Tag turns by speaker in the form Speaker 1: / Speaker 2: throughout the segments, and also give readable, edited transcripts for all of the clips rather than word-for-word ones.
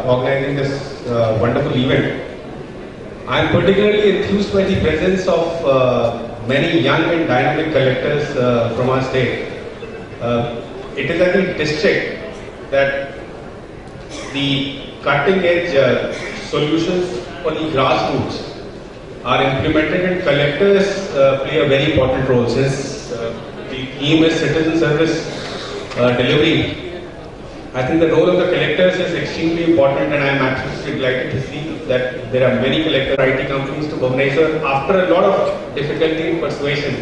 Speaker 1: organizing this wonderful event. I am particularly enthused by the presence of many young and dynamic collectors from our state. It is at the district that the cutting edge solutions for the grassroots are implemented, and collectors play a very important role. Since the theme is citizen service delivery, I think the role of the collectors is extremely important, and I am absolutely delighted to see that there are many collector IT companies to Bhubaneswar after a lot of difficulty in persuasion.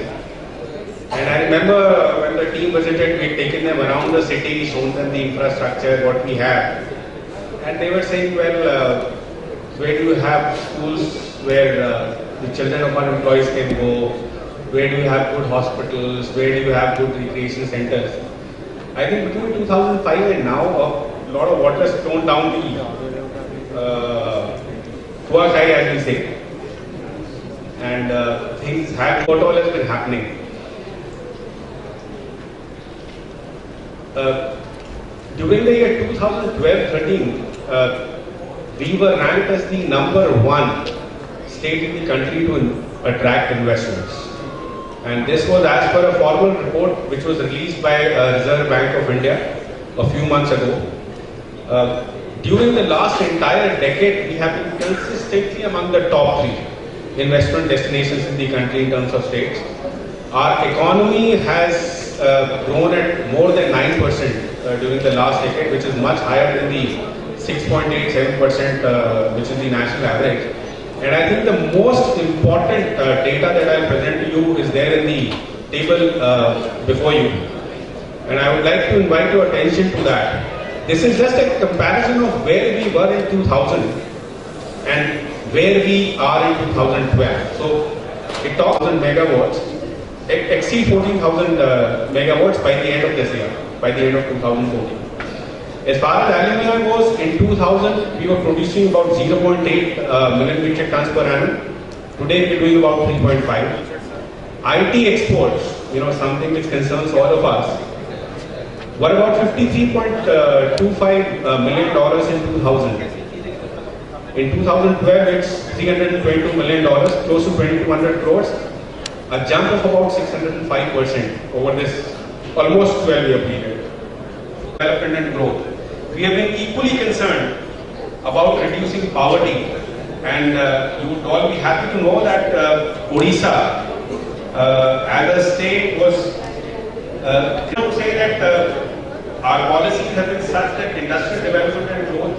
Speaker 1: And I remember when the team visited, we had taken them around the city, shown them the infrastructure, what we have. And they were saying, well, where do you have schools where the children of our employees can go? Where do you have good hospitals? Where do you have good recreation centers? I think between 2005 and now, a lot of water has thrown down the Kuakai, as we say. And things have, what all has been happening. During the year 2012-13, we were ranked as the #1 state in the country to attract investments. And this was as per a formal report which was released by Reserve Bank of India a few months ago. During the last entire decade, we have been consistently among the top 3 investment destinations in the country in terms of states. Our economy has grown at more than 9% during the last decade, which is much higher than the 6.87%, which is the national average. And I think the most important data that I'll present to you is there in the table before you. And I would like to invite your attention to that. This is just a comparison of where we were in 2000 and where we are in 2012. So it talks 1,000 megawatts, exceed 14,000 megawatts by the end of this year, by the end of 2014. As far as alumina goes, in 2000 we were producing about 0.8 million metric tons per annum. Today we're doing about 3.5. IT exports, something which concerns all of us, were about $53.25 million in 2000. In 2012 it's $322 million, close to 2,200 crores, a jump of about 605% over this almost 12-year period. Development and growth. We have been equally concerned about reducing poverty, and you would all be happy to know that Odisha, as a state, was. I would say that our policies have been such that industrial development and growth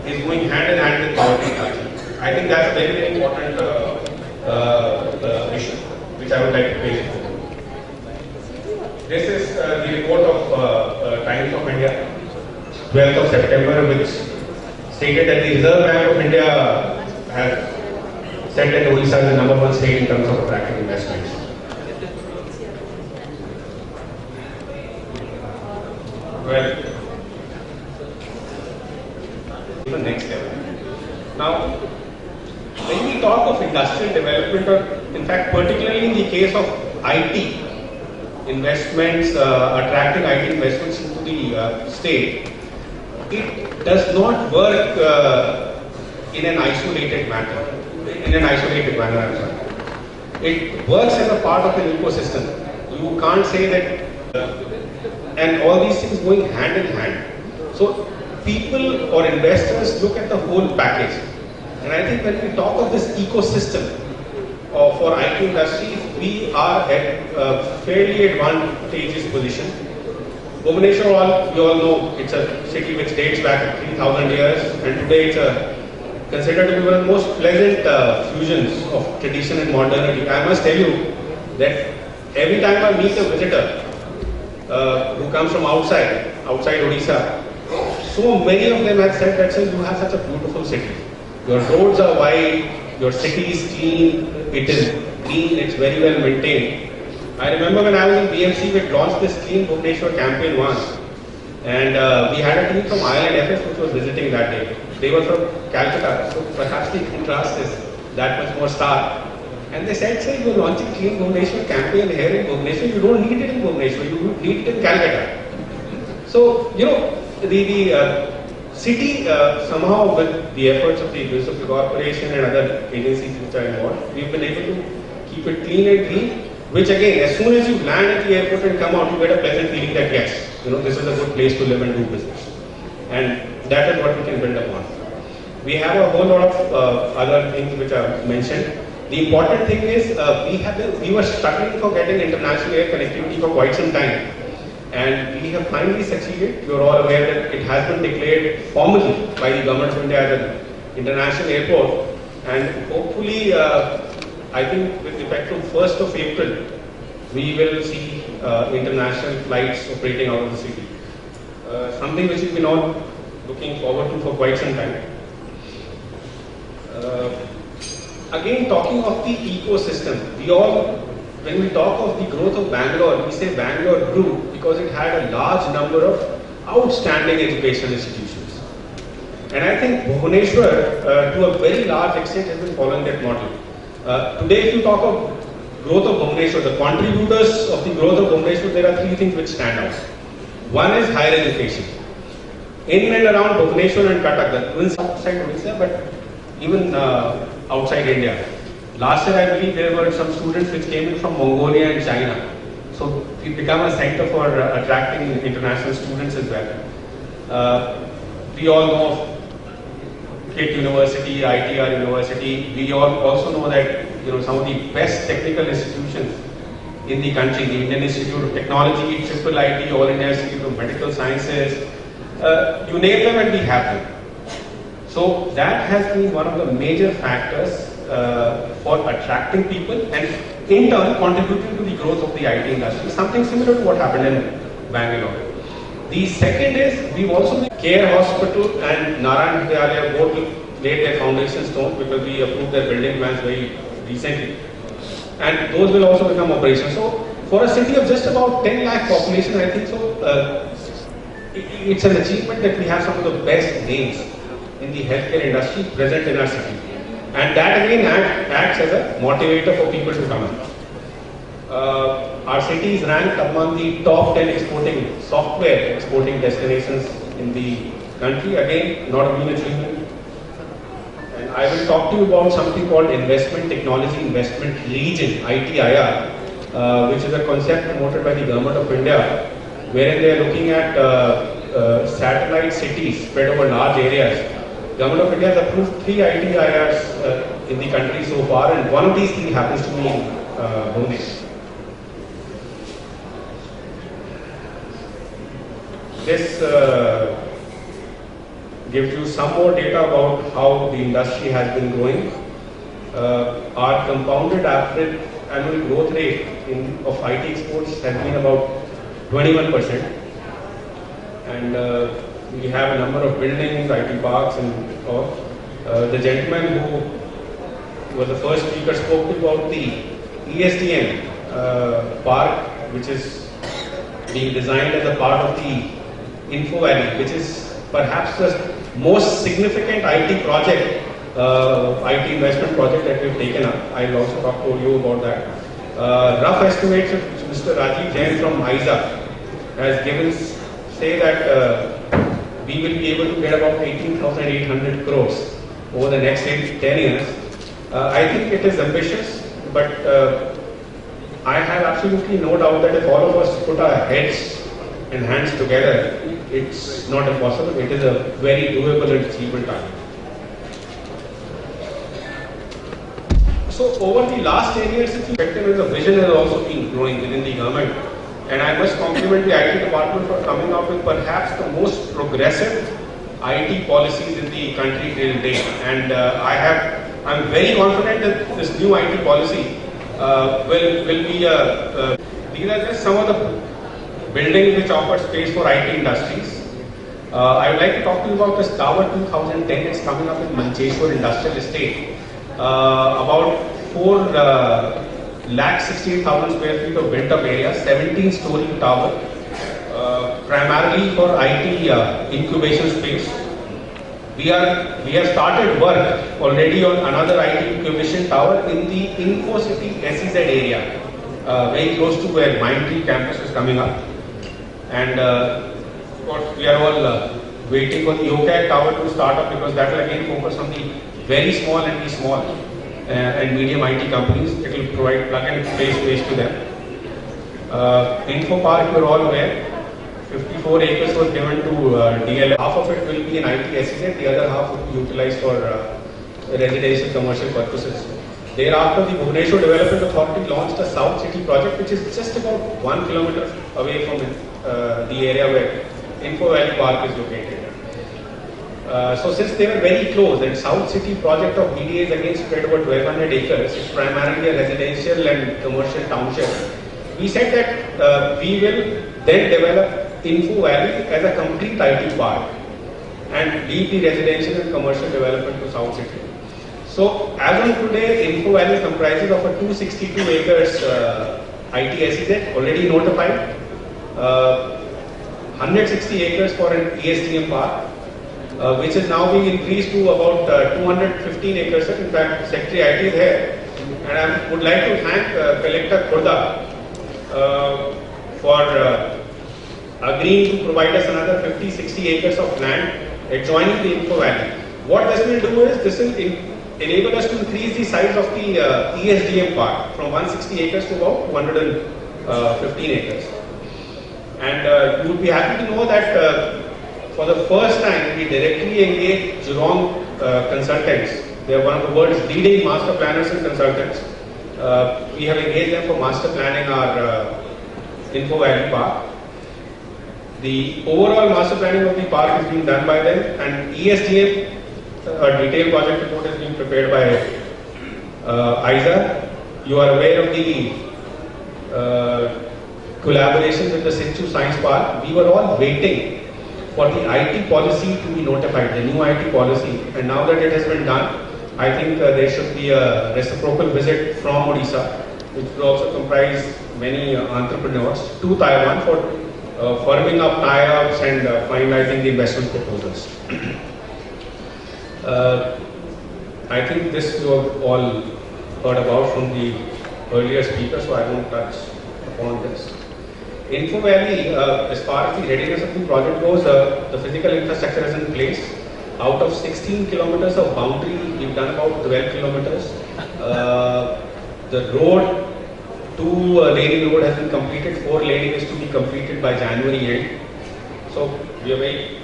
Speaker 1: is going hand in hand with poverty reduction. I think that's a very, very important issue, which I would like to praise for. This is the report of Times of India, 12th of September, which stated that the Reserve Bank of India has said that Odisha is the #1 state in terms of attracting investments. Well, the next level. Now, when we talk of industrial development, or in fact, particularly in the case of IT, investments, attracting IT investments into the state, it does not work in an isolated manner. I'm sorry. It works as a part of an ecosystem. You can't say that, and all these things going hand in hand. So people or investors look at the whole package. And I think when we talk of this ecosystem for IT industries, we are at a fairly advantageous position. Bhubaneswar, you all know, it's a city which dates back 3,000 years, and today it's considered to be one of the most pleasant fusions of tradition and modernity. I must tell you that every time I meet a visitor who comes from outside Odisha, so many of them have said that, you have such a beautiful city. Your roads are wide, your city is clean, it is clean, it's very well maintained. I remember when I was in BMC, we launched this Clean Bhubaneswar campaign once, and we had a team from ILFS which was visiting that day. They were from Calcutta, so perhaps the contrast is that much more stark. And they said, sir, you're launching Clean Bhubaneswar campaign here in Bhubaneswar, you don't need it in Bhubaneswar, you need it in Calcutta. So, the City, somehow with the efforts of the Municipal Corporation and other agencies which are involved, we've been able to keep it clean and green, which again, as soon as you land at the airport and come out, you get a pleasant feeling that yes, this is a good place to live and do business. And that is what we can build upon. We have a whole lot of other things which are mentioned. The important thing is we were struggling for getting international air connectivity for quite some time. And we have finally succeeded. You are all aware that it has been declared formally by the Government of India as an international airport. And hopefully, I think with effect from 1st of April, we will see international flights operating out of the city. Something which we've been all looking forward to for quite some time. Again, talking of the ecosystem, when we talk of the growth of Bangalore, we say Bangalore grew because it had a large number of outstanding educational institutions. And I think Bhubaneswar, to a very large extent, has been following that model. Today, if you talk of growth of Bhubaneswar, the contributors of the growth of Bhubaneswar, there are three things which stand out. One is higher education. In and around Bhubaneswar and Cuttack, the twins outside Odisha, but even outside India. Last year, I believe there were some students which came in from Mongolia and China. So we become a center for attracting international students as well. We all know of KIT University, ITR University. We all also know that some of the best technical institutions in the country, the Indian Institute of Technology, IIIT, All India Institute of Medical Sciences, you name them and we have them. So that has been one of the major factors for attracting people and in turn contributing to the growth of the IT industry, something similar to what happened in Bangalore. The second is, we've also Care Hospital and Narayan Vidyalaya both laid their foundation stone because we approved their building plans very recently. And those will also become operational. So for a city of just about 10 lakh population, I think so, it's an achievement that we have some of the best names in the healthcare industry present in our city. And that again acts as a motivator for people to come in. Our city is ranked among the top 10 software exporting destinations in the country. Again, not a mean achievement. And I will talk to you about something called Investment Technology Investment Region, ITIR, which is a concept promoted by the Government of India, wherein they are looking at satellite cities spread over large areas. Government of India has approved 3 ITIRs in the country so far, and one of these things happens to be in Bhubaneswar. This gives you some more data about how the industry has been growing. Our compounded average annual growth rate of IT exports has been about 21%. And we have a number of buildings, IT parks and all. The gentleman who was the first speaker spoke about the ESDM park, which is being designed as a part of the Info Valley, which is perhaps the most significant IT project, IT investment project that we've taken up. I'll also talk to you about that. Rough estimates of Mr. Rajiv Jain from ISA has given, say that we will be able to get about 18,800 crores over the next 10 years. I think it is ambitious, but I have absolutely no doubt that if all of us put our heads and hands together, it's not impossible. It is a very doable and achievable target. So over the last 10 years, the vision has also been growing within the government. And I must compliment the IT department for coming out with perhaps the most progressive IT policies in the country till date. And I'm very confident that this new IT policy will be these are just some of the buildings which offer space for IT industries. I would like to talk to you about this Tower 2010. It's coming up in Mancheshwar Industrial Estate. About 4,68,000 square feet of built-up area, 17-story tower, primarily for IT incubation space. We have started work already on another IT incubation tower in the InfoCity SEZ area, very close to where Mindtree campus is coming up. And of course, we are all waiting for the OCAD tower to start up, because that will again focus on the very small and the small and medium IT companies. It will provide plug and play space to them. Info Park, you are all aware, 54 acres was given to DLF. Half of it will be an IT SEZ, the other half will be utilized for residential commercial purposes. Thereafter, the Bhubaneswar Development Authority launched a South City project, which is just about 1 kilometer away from the area where Info Valley Park is located. So since they were very close, and South City project of BDA is again spread over 1200 acres, it's primarily a residential and commercial township. We said that we will then develop Info Valley as a complete IT park and leave the residential and commercial development to South City. So as on today, Info Valley comprises of a 262 acres IT SEZ already notified, 160 acres for an ESDM park, which is now being increased to about 215 acres. In fact, Secretary IT is here, and I would like to thank Collector Khurda for agreeing to provide us another 50-60 acres of land adjoining the Info Valley. What this will do is, this will enable us to increase the size of the ESDM park from 160 acres to about 215 acres. And you would be happy to know that for the first time we directly engage Jurong consultants. They are one of the world's leading master planners and consultants. We have engaged them for master planning our Info Valley Park. The overall master planning of the park is being done by them, and ESDM, a detailed project report, is being prepared by ISA. You are aware of the collaboration with the Sinchu Science Park. We were all waiting for the IT policy to be notified, the new IT policy, and now that it has been done, I think there should be a reciprocal visit from Odisha, which will also comprise many entrepreneurs, to Taiwan for firming up tie-ups and finalizing the investment proposals. I think this you have all heard about from the earlier speaker, so I won't touch upon this. Info Valley, as far as the readiness of the project goes, the physical infrastructure is in place. Out of 16 kilometers of boundary, we've done about 12 kilometers. The road, 2-lane road has been completed, 4-lane is to be completed by January end. So we are very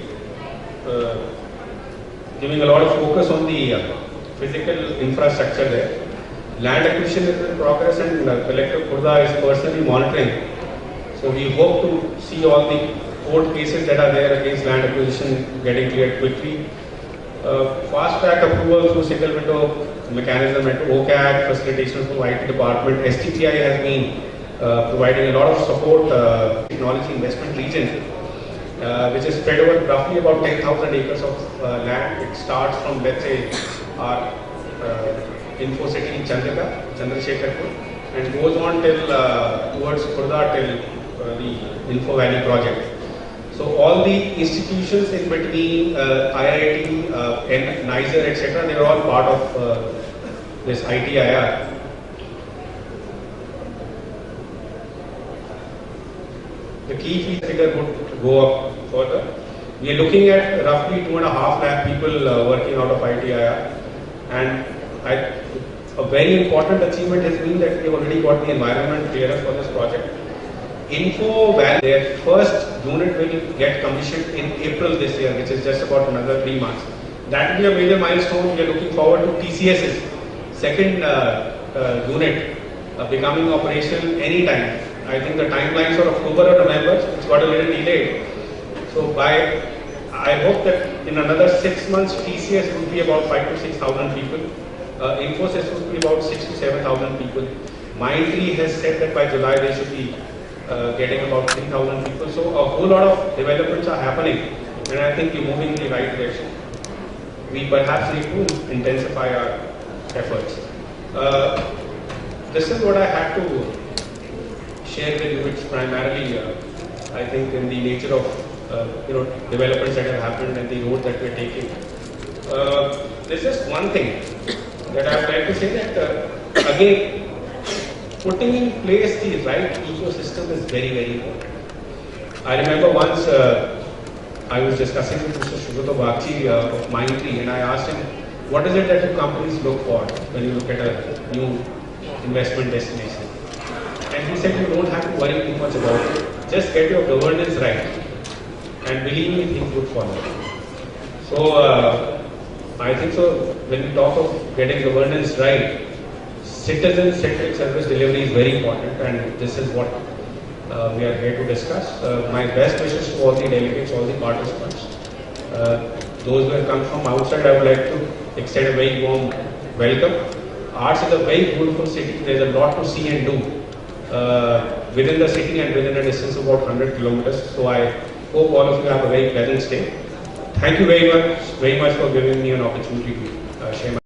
Speaker 1: giving a lot of focus on the physical infrastructure there. Land acquisition is in progress, and Collector Khurda is personally monitoring. So we hope to see all the court cases that are there against land acquisition getting cleared quickly. Fast track approval through single window mechanism at OCAD, facilitation from IT department. STPI has been providing a lot of support, technology investment region, which is spread over roughly about 10,000 acres of land. It starts from, let's say, our Info City in Chandrasekharpur, and goes on till towards Khurda till the Info Valley project. So all the institutions in between, IIT, NISER, etc., they are all part of this ITIR. The key fee figure would go up further. We are looking at roughly 2.5 lakh people working out of ITIR, and a very important achievement has been that we have already got the environment clearance for this project. Info Valley, their first unit will get commissioned in April this year, which is just about another 3 months. That will be a major milestone. We are looking forward to TCS's second unit becoming operational anytime. I think the timelines are October or November. It's got a little delayed. So I hope that in another 6 months, TCS will be about 5,000 to 6,000 people. Infosys will be about 6,000 to 7,000 people. Mindtree has said that by July they should be getting about 3,000 people. So a whole lot of developments are happening, and I think we're moving in the right direction. We perhaps need to intensify our efforts. This is what I had to share with you. It's primarily, I think, in the nature of developments that have happened and the road that we're taking. This is one thing that I would like to say, that again, putting in place the right ecosystem is very, very important. I remember once I was discussing with Mr. Shubhato Bagchi of Mindtree, and I asked him, what is it that you companies look for when you look at a new investment destination? And he said, you don't have to worry too much about it. Just get your governance right, and believe me, things would follow. So, I think so. When we talk of getting governance right, citizen-centric service delivery is very important, and this is what we are here to discuss. My best wishes to all the delegates, all the participants. Those who have come from outside, I would like to extend a very warm welcome. Arts is a very beautiful city. There is a lot to see and do within the city and within a distance of about 100 kilometers. So I hope all of you have a very pleasant stay. Thank you very much for giving me an opportunity to share my